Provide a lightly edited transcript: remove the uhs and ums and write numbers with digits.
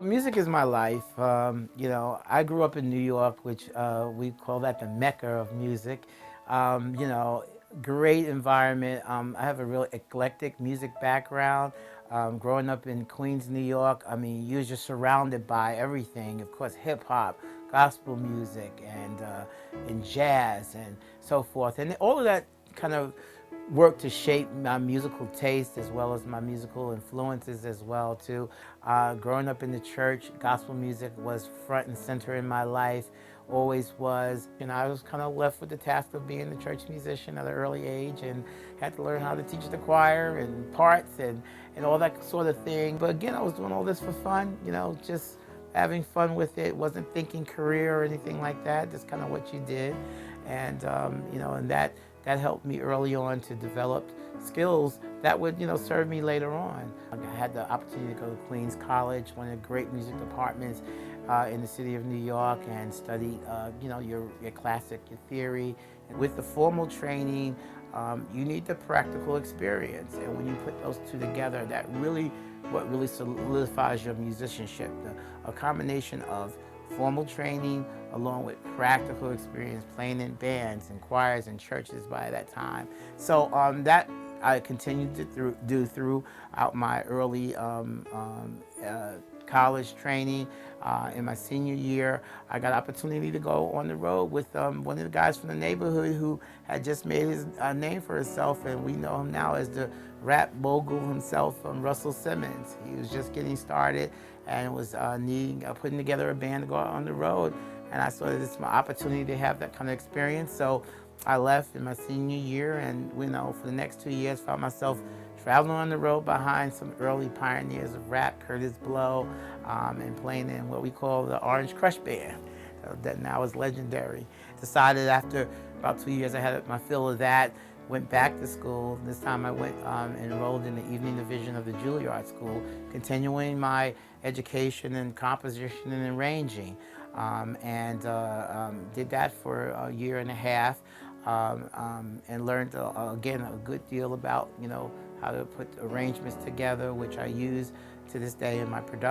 Music is my life. I grew up in New York, which we call that the Mecca of music. You know, great environment. I have a real eclectic music background. Growing up in Queens, New York, I mean, you're just surrounded by everything. Of course, hip hop, gospel music, and jazz, and so forth. And all of that kind of worked to shape my musical taste as well as my musical influences as well too. Growing up in the church, gospel music was front and center in my life, always was. And I was kind of left with the task of being a church musician at an early age and had to learn how to teach the choir and parts and all that sort of thing. But again, I was doing all this for fun, just having fun with it. Wasn't thinking career or anything like that, just kind of what you did. And that helped me early on to develop skills that would, serve me later on. I had the opportunity to go to Queens College, one of the great music departments in the city of New York, and study, your classic, your theory. And with the formal training, you need the practical experience. And when you put those two together, that really, what really solidifies your musicianship. A combination of formal training along with practical experience playing in bands and choirs and churches by that time. So that I continued to do throughout my early college training. In my senior year, I got an opportunity to go on the road with one of the guys from the neighborhood who had just made his name for himself, and we know him now as the rap mogul himself, Russell Simmons. He was just getting started and was putting together a band to go out on the road. And I saw this was my opportunity to have that kind of experience. So I left in my senior year, and for the next 2 years, found myself traveling on the road behind some early pioneers of rap, Curtis Blow, and playing in what we call the Orange Crush Band. That now is legendary. Decided after about 2 years I had my fill of that, went back to school. This time I went enrolled in the evening division of the Juilliard School, continuing my education in composition and arranging. Did that for a year and a half, and learned again a good deal about how to put arrangements together, which I use to this day in my production.